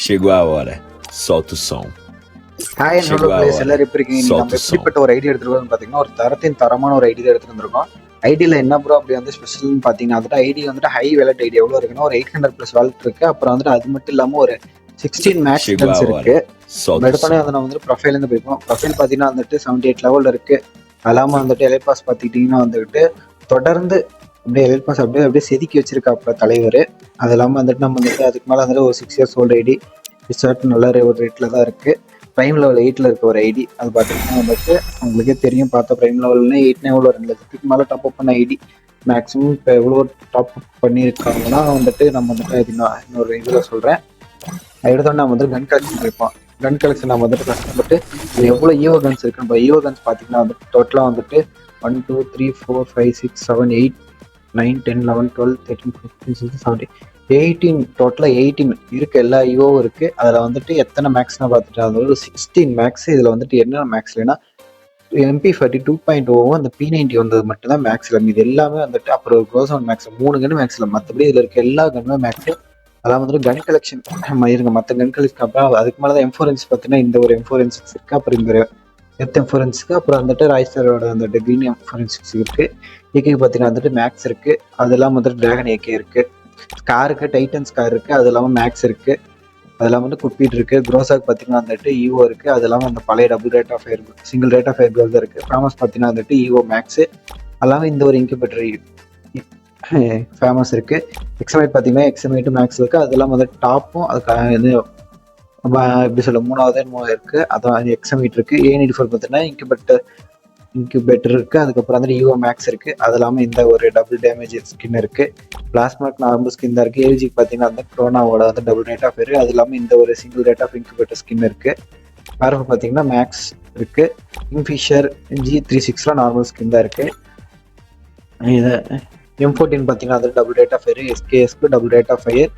Chegou a hora. Solta o som. Hi என்னோட place எல்லாரும் எப்படி இருக்கீங்க? இன்னைக்கு நம்ம எப்படிப்பட்ட ஒரு ஐடியா எடுத்துருக்கோம்னு பார்த்தீங்கன்னா ஒரு தரமான ஒரு ஐடியா எடுத்துட்டு வந்திருக்கோம். ஐடியில் என்ன ப்ரோ அப்படி வந்து ஸ்பெஷல்னு பார்த்தீங்கன்னா வந்துட்டு ஐடி வந்துட்டு ஹை வேலட் ஐடி எவ்வளோ இருக்குன்னா ஒரு 800+ வேலட் இருக்கு. அப்புறம் வந்துட்டு அது மட்டும் இல்லாமல் ஒரு 16 மேக்ஸ் கன்ஸ் இருக்கு. எடுத்தோடனே வந்து நம்ம வந்துட்டு ப்ரொஃபைலேருந்து போய்ப்போம். ப்ரொஃபைல் பார்த்தீங்கன்னா வந்துட்டு 78 லெவலில் இருக்கு. அது இல்லாமல் வந்துட்டு எலைட் பாஸ் பார்த்துக்கிட்டிங்கன்னா வந்துட்டு தொடர்ந்து அப்படியே எலைட் பாஸ் அப்படியே செதுக்கி வச்சிருக்காப்புல தலைவர். அது இல்லாமல் வந்துட்டு நம்ம வந்துட்டு அதுக்கு மேலே வந்துட்டு ஒரு 6 இயர்ஸ் ஓல்டு ஐடி ரிசார்ட் நல்ல ஒரு ரேட்டில் தான் இருக்குது. ப்ரைம் லெவல் 8ல் இருக்க ஒரு ஐடி அது பார்த்தீங்கன்னா வந்துட்டு உங்களுக்கே தெரியும். பார்த்தா ப்ரைம் லெவல்னு 8 எவ்வளோ 2 லட்சத்துக்கு மேலே டாப் அப் பண்ண ஐடி. மேக்ஸிமம் இப்போ எவ்வளோ டாப் அப் பண்ணியிருக்காங்கன்னா வந்துட்டு நம்ம வந்துட்டு அது நான் இன்னொரு இதில் சொல்கிறேன். எடுத்தோடனே நம்ம வந்துட்டு கன் கலெக்ஷன் போய்ப்போம். கன் கலெக்ஷன் நம்ம வந்துட்டு கஷ்டப்பட்டு இது எவ்வளோ ஈவோ கன்ஸ் இருக்குன்னு இப்போ ஈவோ கன்ஸ் பார்த்தீங்கன்னா வந்துட்டு டோட்டலாக வந்துட்டு 1 2 3 4 5 6 7 8 9 10 11 12 13 14 16 17 18 டோட்டலாக 18 இருக்கு. எல்லா ஈவோவும் இருக்கு. அதில் வந்துட்டு எத்தனை மேக்ஸ்னா பார்த்துட்டு அது ஒரு 16 மேக்ஸ். இதில் வந்துட்டு என்ன மேக்ஸ் இல்லைன்னா MP40 2.0 அந்த P90 வந்தது மட்டும்தான் மேக்ஸில். இது எல்லாமே வந்துட்டு அப்புறம் ஒரு க்ளோஸ் மேக்ஸ் 3 கன் மேக்ஸில். மற்றபடி இதில் இருக்க எல்லா கன்னுமே மேக்ஸு. அதெல்லாம் வந்துட்டு கன் கலெக்ஷன் இருங்க. மற்ற கன் கலெக்ஷன் அப்புறம் அதுக்கு மேலே தான் M4N பார்த்தீங்கன்னா இந்த ஒரு M4N6 இருக்குது. அப்புறம் இந்த எர்த் M4N6 அப்புறம் வந்துட்டு ராய்ஸ்டரோட வந்துட்டு க்ரீன் M4N6 இருக்குது. ஏகே பார்த்தீங்கன்னா வந்துட்டு மேக்ஸ் இருக்குது. அது இல்லாமல் வந்துட்டு டிராகன் ஏகே இருக்குது. ஸ்கார் இருக்கு, டைட்டன் ஸ்கார் இருக்கு. அது இல்லாமல் மேக்ஸ் இருக்கு. அது இல்லாமல் வந்து குப்பீட் இருக்கு. குரோசாக் பார்த்தீங்கன்னா வந்துட்டு ஈவோ இருக்கு. அது இல்லாமல் அந்த பழைய double rate of fire single rate of fire தான் இருக்கு. ஃபேமஸ் பார்த்தீங்கன்னா வந்துட்டு ஈவோ மேக்ஸ். அதெல்லாமல் இந்த ஒரு இன்குபேட்டர் ஃபேமஸ் இருக்கு. எக்ஸமைட் பார்த்தீங்கன்னா எக்ஸமைட் மேக்ஸ் இருக்கு. அது இல்லாமல் வந்து டாப்பும் அதுக்காக இது எப்படி சொல்ல 3வது இருக்கு. அதான் எக்ஸமைட் இருக்கு. A94 பார்த்தீங்கன்னா இன்குபேட்டர் இருக்கு. அதுக்கப்புறம் வந்து ஈவோ மேக்ஸ் இருக்கு. அது இல்லாமல் இந்த ஒரு டபுள் டேமேஜ் ஸ்கின் இருக்கு. பிளாஸ்மாக் நார்மல் ஸ்கின் தான் இருக்கு. ஏஜிக்கு பார்த்தீங்கன்னா வந்து க்ரோனாவோட வந்து டபுள் ரேட் ஆஃப் இருக்கு. அது இல்லாமல் இந்த ஒரு single rate of incubator skin இருக்கு. ஆர்எஃப் பார்த்தீங்கன்னா மேக்ஸ் இருக்கு. கிங்ஃபிஷர் G36 நார்மல் ஸ்கின் தான் இருக்கு. இது M14 பார்த்தீங்கன்னா அது டபுள் ரேட் ஆஃப் ஃபயர். SKSக்கு double rate of fire.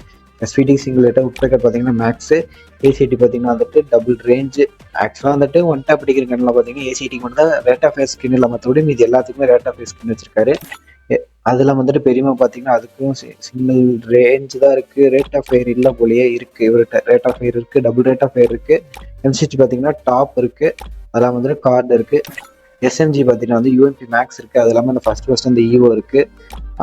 SVD single rate of woodpecker பார்த்தீங்கன்னா மேக்ஸு. ஏசிடி பார்த்தீங்கன்னா வந்துட்டு டபுள் ரேஞ்சு. ஆக்சுவலாக வந்துட்டு ஒன் டேப் அடிக்கிற கண்ணில் பார்த்தீங்கன்னா ஏசிடி மட்டும் தான் ரேட் ஆஃப் ஃபயர் ஸ்கின் இல்லை. மற்றபடி மீது எல்லாத்துக்குமே ரேட் ஆஃப் ஃபயர் ஸ்கின் வச்சிருக்காரு. அதெல்லாம் வந்துட்டு பெரியமா பார்த்தீங்கன்னா அதுக்கும் சிங்கிள் ரேஞ்ச் தான் இருக்குது. ரேட் ஆஃப் ஃபயர் இல்லை போலியே இருக்குது. இவர்கிட்ட ரேட் ஆஃப் ஃபயர் இருக்குது. டபுள் ரேட் ஆஃப் ஃபயர் இருக்குது. M60 பார்த்தீங்கன்னா டாப் இருக்குது. அதெல்லாம் வந்துட்டு கார்டு இருக்குது. SMG பார்த்தீங்கன்னா வந்து UMP மேக்ஸ் இருக்குது. அது இல்லாமல் அந்த ஃபர்ஸ்ட் அந்த ஈவோ இருக்குது.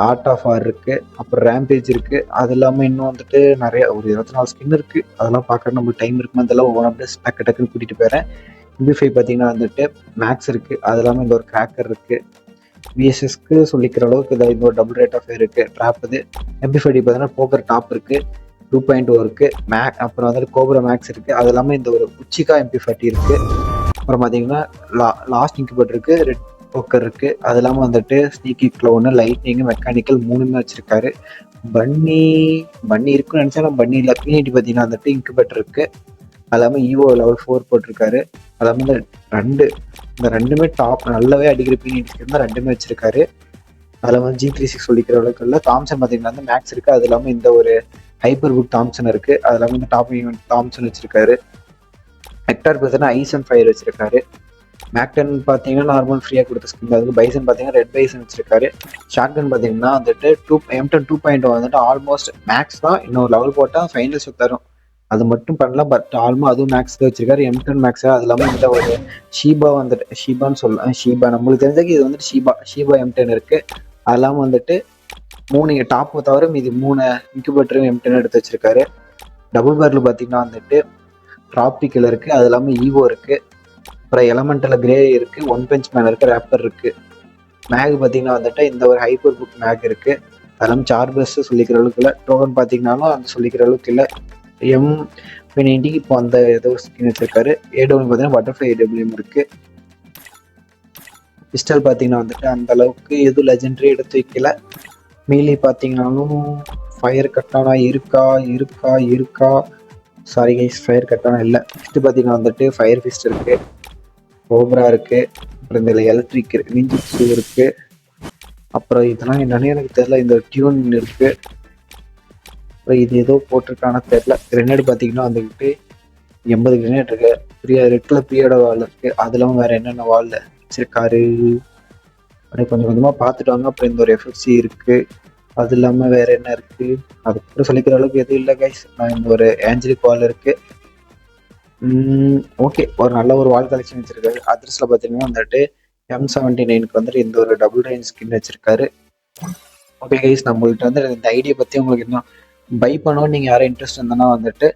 ஆர்ட் ஆஃப் ஆர் இருக்குது. அப்புறம் ரேம்பேஜ் இருக்குது. அது இல்லாமல் இன்னும் வந்துட்டு நிறைய ஒரு 24 ஸ்கின் இருக்குது. அதெல்லாம் பார்க்க நம்மளுக்கு டைம் இருக்குமா அதெல்லாம் ஒவ்வொரு அப்படியே டக்குன்னு கூட்டிகிட்டு போயிடுறேன். MP5 பார்த்தீங்கன்னா வந்துட்டு மேக்ஸ் இருக்குது. அது இல்லாமல் இந்த ஒரு கிராக்கர் இருக்குது. VSSக்கு சொல்லிக்கிற அளவுக்கு இந்த ஒரு டபுள் ரேட் ஆஃப் ஃபயர் இருக்குது. ட்ராப் இது MP5 பார்த்தீங்கன்னா போக்கர் டாப் இருக்குது. 2.0 இருக்குது. அப்புறம் வந்துட்டு கோப்ரா மேக்ஸ் இருக்குது. அது இல்லாமல் இந்த ஒரு உச்சிகா MP40 இருக்குது. அப்புறம் பார்த்தீங்கன்னா லாஸ்ட் இன்குபேட்டர் இருக்குது. ரெட் போக்கர் இருக்குது. அது இல்லாமல் வந்துட்டு ஸ்னீக்கி க்ளோனு லைட்னிங்கு மெக்கானிக்கல் 3மே வச்சுருக்காரு. பன்னி இருக்குன்னு நினச்சா நான் பன்னி இல்லை. P90 பார்த்தீங்கன்னா வந்துட்டு இன்குபேட்டர் இருக்குது. அது இல்லாமல் ஈவோ லெவல் 4 போட்டிருக்காரு. அது இல்லாமல் இந்த ரெண்டுமே டாப் நல்லாவே அடிக்கிற P90 தான் ரெண்டுமே வச்சிருக்காரு. அதில் வந்து G36 சொல்லிக்கிற அளவுக்கு இல்லை. தாம்சன் பார்த்தீங்கன்னா வந்து மேக்ஸ் இருக்குது. அது இல்லாமல் இந்த ஒரு ஹைப்பர் புக் தாம்சன் இருக்குது. அது இல்லாமல் இந்த டாப் ஈவெண்ட் தாம்சன் வச்சிருக்காரு. ஹெக்டார் பார்த்தீங்கன்னா ஐசன் ஃபயர் வச்சிருக்காரு. மேக்டன் பார்த்தீங்கன்னா நார்மல் ஃப்ரீயாக கொடுத்த ஸ்கின். அதுக்கு பைசன் பார்த்தீங்கன்னா ரெட் பைசன் வச்சிருக்காரு. ஷாட்கன் பார்த்தீங்கன்னா வந்துட்டு M10 2.0 வந்துட்டு ஆல்மோஸ்ட் மேக்ஸ் தான். இன்னொரு லெவல் போட்டால் ஃபைனல்ஸ் தரும். அது மட்டும் பண்ணலாம். பட் ஆல்மோஸ்ட் அதுவும் மேக்ஸ் தான் வச்சிருக்காரு. M10 maths. அது இல்லாமல் இந்த ஒரு ஷீபா வந்துட்டு ஷீபான்னு சொல்லலாம். ஷீபா நம்மளுக்கு தெரிஞ்சதுக்கு இது வந்துட்டு ஷீபா M10 இருக்கு. அது இல்லாமல் வந்துட்டு 3 டாப்பு தவிர மீது 3 இன்குபேட்டரும் M10 எடுத்து வச்சிருக்காரு. டபுள் பேரில் பார்த்தீங்கன்னா வந்துட்டு ட்ராபிக்கல் இருக்கு. அது இல்லாமல் ஈவோ இருக்கு. அப்புறம் எலமெண்டல் கிரே இருக்கு. ஒன் பெஞ்ச் மேன் இருக்கு. ரேப்பர் இருக்கு. மேக் பார்த்தீங்கன்னா வந்துட்டு இந்த ஒரு ஹைப்பர் புக் மேக் இருக்கு. அது இல்லாமல் சார்பஸ் சொல்லிக்கிற அளவுக்கு இல்லை. டோக்கன் பார்த்தீங்கன்னாலும் அந்த சொல்லிக்கிற அளவுக்கு இல்லை. M90 இப்போ அந்த ஏதோ ஸ்கின் வச்சிருக்காரு. AW பார்த்தீங்கன்னா பட்டர்ஃப்ளை AWM இருக்கு. பிஸ்டல் பார்த்தீங்கன்னா வந்துட்டு அந்த அளவுக்கு எதுவும் லெஜெண்டரி எடுத்து வைக்கல. மீலி பார்த்தீங்கன்னாலும் ஃபயர் கட்டானா இருக்கா சாரி கைஸ், ஃபயர் கட்டானா இல்லை. ஃபிஸ்ட் பார்த்தீங்கன்னா வந்துட்டு ஃபயர் ஃபிஸ்ட் இருக்கு. கோப்ரா இருக்கு. அப்புறம் இந்த எலக்ட்ரிக் நிஞ்சிட்சு இருக்கு. அப்புறம் இதெல்லாம் என்னன்னு எனக்கு தெரியல. இந்த டியூன் இருக்கு. அப்புறம் இது ஏதோ போட்டிருக்கான தெரியல. கிரெனேட் பார்த்தீங்கன்னா வந்துக்கிட்டு 80 கிரெனேட் இருக்கு. ரெட் கலர் பிரியோட வால் இருக்கு. அது இல்லாமல் வேற என்னென்ன வாலில் வச்சிருக்காரு அப்படியே கொஞ்சம் கொஞ்சமாக பார்த்துட்டு வாங்க. அப்புறம் இந்த ஒரு FFC இருக்கு. அது இல்லாம வேற என்ன இருக்கு, அதுக்கப்புறம் சொல்லிக்கிற அளவுக்கு எதுவும் இல்லை கைஸ். நான் இந்த ஒரு ஏஞ்சலிக் வால் இருக்கு. ஓகே, ஒரு நல்ல ஒரு வால் கலெக்ஷன் வச்சிருக்காரு. அட்ரஸ்ல பாத்தீங்கன்னா வந்துட்டு M79க்கு வந்துட்டு இந்த ஒரு டபுள் ரேஞ்ச் ஸ்கின் வச்சிருக்காரு. ஓகே கைஸ், நம்மள்கிட்ட வந்து இந்த ஐடியா பத்தி உங்களுக்கு இன்னும் பை பண்ணணும் நீங்க யாரும் இன்ட்ரெஸ்ட் இருந்தனா வந்துட்டு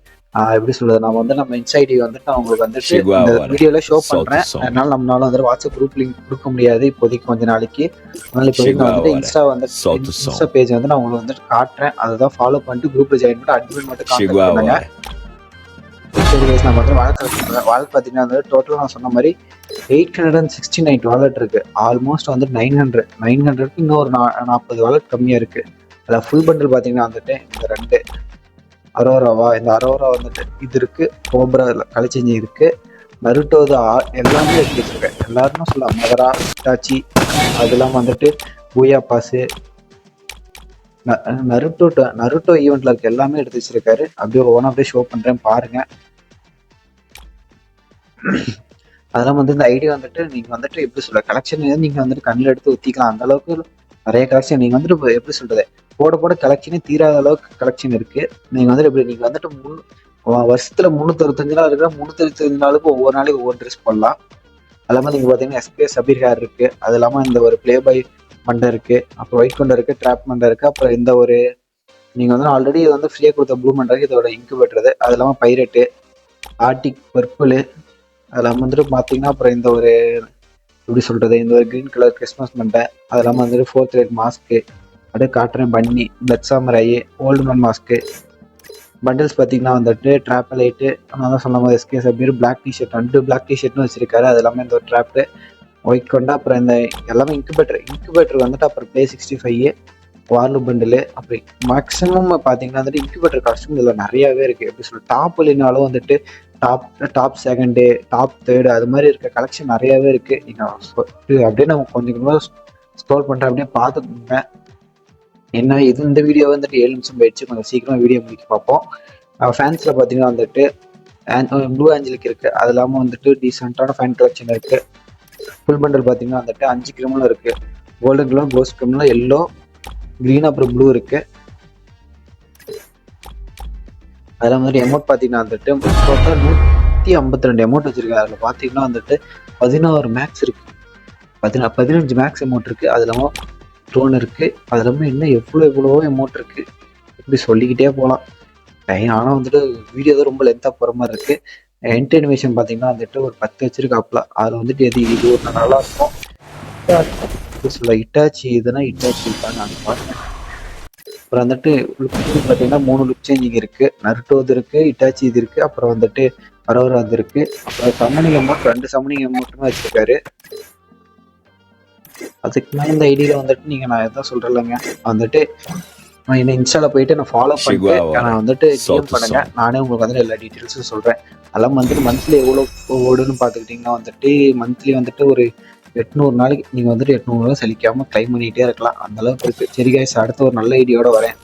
எப்படி சொல்றது, நம்ம இன்ஸ்டா ஐடி வந்துட்டு நான் உங்களுக்கு வந்துட்டு இந்த வீடியோல ஷோ பண்றேன். அதனால நம்மளால வந்துட்டு வாட்ஸ்அப் குரூப் லிங்க் கொடுக்க முடியாது இப்போதைக்கு கொஞ்ச நாளைக்கு. அதனால இப்போதைக்கு நான் வந்துட்டு இன்ஸ்டா பேஜ் வந்து நான் உங்களுக்கு வந்துட்டு காட்டுறேன். அதுதான் ஃபாலோ பண்ணிட்டு குரூப்ல ஜாயின் பண்ணிட்டு அட்மின் மட்டும் கான்டாக்ட் பண்ணுங்க. சரி கைஸ், நம்ம வந்து வாலெட் பார்த்தீங்கன்னா வந்து டோட்டலாக நான் சொன்ன மாதிரி 869 வாலெட் இருக்கு. ஆல்மோஸ்ட் வந்து 900க்கு இன்னும் ஒரு 40 வாலெட் கம்மியாக இருக்கு. அதில் ஃபுல் பண்டில் பார்த்தீங்கன்னா வந்துட்டு இந்த 2 அரோராவா, இந்த அரோரா வந்துட்டு இது இருக்கு, கோப்ரா கலைச்சேஞ்சி இருக்கு, நருட்டோது எல்லாமே எடுத்து வச்சிருக்கேன். எல்லாருமே சொல்லலாம், மதரா, இட்டாச்சி, அது இல்லாமல் வந்துட்டு பூயா பாஸு, நருட்டோ ஈவெண்ட்ல இருக்க எல்லாமே எடுத்து வச்சிருக்காரு. அப்படியே ஒவ்வொன்றா அப்படியே ஷோ பண்றேன் பாருங்க. அதெல்லாம் வந்து இந்த ஐடியா வந்துட்டு நீங்க வந்துட்டு எப்படி சொல்ற கலெக்ஷன் நீங்க வந்துட்டு கண்ணில் எடுத்து ஊத்திக்கலாம். அந்த அளவுக்கு நிறைய கலெக்ஷன் நீங்க வந்துட்டு எப்படி சொல்றது போட போட கலெக்ஷனே தீராத அளவுக்கு கலெக்ஷன் இருக்கு. நீங்க வந்துட்டு எப்படி நீங்க வந்துட்டு வருஷத்துல 365 நாள் இருக்கிற 365 நாளுக்கு ஒவ்வொரு நாளைக்கு ஒவ்வொரு ட்ரெஸ் போடலாம். அது இல்லாமல் நீங்க பாத்தீங்கன்னா எஸ்கே சபீர் ஹேர் இருக்கு. அது இல்லாம இந்த ஒரு பிளே பாய் மண்டை இருக்கு, அப்புறம் ஒயிட் மண்டை இருக்கு, ட்ராப் மண்டை இருக்கு, அப்புறம் இந்த ஒரு நீங்க வந்து ஆல்ரெடி இது வந்து ஃப்ரீயா கொடுத்த ப்ளூ மண்டை இதோட இன்குபேட்டர். அது இல்லாமல் பைரட்டு, ஆர்டிக் பர்பிள், அதெல்லாம் வந்துட்டு பார்த்தீங்கன்னா அப்புறம் இந்த ஒரு எப்படி சொல்றது இந்த ஒரு கிரீன் கலர் கிறிஸ்மஸ் மண்டை, அது இல்லாமல் வந்துட்டு 4th ரேட் மாஸ்க்கு, அப்படியே காட்டுறேன் பன்னி, பிளட் சாமரை, ஓல்டு மேன் மாஸ்க்கு, பண்டில்ஸ் பார்த்தீங்கன்னா வந்துட்டு ட்ராப் லைட்டு, நான் தான் சொன்ன மாதிரி SK Sabeer black T-shirt 2 black டிஷர்ட்னு வச்சிருக்காரு. அது எல்லாமே இந்த ஒரு ட்ராப்பு ஒயிட் கொண்டா, அப்புறம் இந்த எல்லாமே இன்குபேட்டர் வந்துட்டு அப்புறம் Play 65 வார்லு பண்டில். அப்படி மேக்ஸிமம் பார்த்தீங்கன்னா வந்துட்டு இன்குபேட்டர் காஸ்ட்யூம் இதில் நிறையாவே இருக்குது. எப்படி சொல்ல டாப் இல்லைனாலும் வந்துட்டு டாப் செகண்டு, டாப் தேர்டு அது மாதிரி இருக்க கலெக்ஷன் நிறையாவே இருக்குது. நீங்கள் அப்படியே நம்ம கொஞ்சம் கொஞ்சமாக ஸ்க்ரோல் பண்ணுறேன், அப்படியே பார்த்துக்கோங்க. என்ன இது இந்த வீடியோ வந்துட்டு 7 நிமிஷம் போயிடுச்சு, கொஞ்சம் சீக்கிரமாக வீடியோ முடிக்க பார்ப்போம். ஃபேன்ஸில் பார்த்தீங்கன்னா வந்துட்டு ப்ளூ ஆஞ்சலுக்கு இருக்குது. அது இல்லாமல் வந்துட்டு டீசெண்டான ஃபேன் கலெக்ஷன் இருக்குது. ஃபுல் பண்டல் பார்த்தீங்கன்னா வந்துட்டு 5 கிரிமினல் இருக்குது. கோல்டன் கிலோ, கோஸ்ட் கிரிமினல், எல்லோ, கிரீன், அப்புறம் ப்ளூ இருக்கு. அதில் வந்துட்டு எமௌண்ட் பார்த்தீங்கன்னா வந்துட்டு டோட்டல் 152 எமௌண்ட் வச்சிருக்காரு. அதில் பார்த்தீங்கன்னா வந்துட்டு 16 மேக்ஸ் இருக்கு, 15 மேக்ஸ் எமௌண்ட் இருக்கு. அது இல்லாமல் ட்ரோன் இருக்கு. அது இல்லாமல் இன்னும் எவ்வளவோ எமௌண்ட் இருக்கு. இப்படி சொல்லிக்கிட்டே போகலாம். ஆனால் வந்துட்டு வீடியோ தான் ரொம்ப லென்த்தாக போகிற மாதிரி இருக்கு. என்டர்னிமேஷன் பார்த்தீங்கன்னா வந்துட்டு ஒரு 10 வச்சிருக்காப்புல. அதில் வந்துட்டு இது ஒரு நல்லா இருக்கும். சொல்ல இட்டாச்சி இதுனா இட்டாச்சி தான் நான் பார்த்தேன். அப்புறம் வந்துட்டு பார்த்தீங்கன்னா 3 லுக் சேஞ்சிங் இருக்கு. நருட்டோது இருக்கு, இட்டாச்சி இது இருக்கு, அப்புறம் வந்துட்டு அரோரா இது இருக்கு. அப்புறம் சம்மனிங் அமௌண்ட் 2 சம்மனிங் அமௌண்ட்டுமே வச்சிருக்காரு. அதுக்கு மேலே இந்த ஐடியில வந்துட்டு நீங்க நான் எதாவது சொல்றேன்லங்க வந்துட்டு நான் என்ன இன்ஸ்டால போயிட்டு நான் ஃபாலோ பண்ணிட்டு நான் வந்துட்டு டிஎம் பண்ணுங்க. நானே உங்களுக்கு வந்து எல்லா டீட்டெயில்ஸும் சொல்றேன். அதெல்லாம் வந்துட்டு மந்த்லி எவ்வளோ ஓடுன்னு பார்த்துக்கிட்டிங்கன்னா வந்துட்டு மந்த்லி வந்துட்டு ஒரு 800 நாளைக்கு நீங்கள் வந்துட்டு 800 நாள் சலிக்காமல் கிளைம் பண்ணிகிட்டே இருக்கலாம். அந்த அளவுக்கு இருக்கு. சரி கைஸ், அடுத்த ஒரு நல்ல ஐடியோட வரேன்.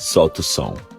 Solta o som.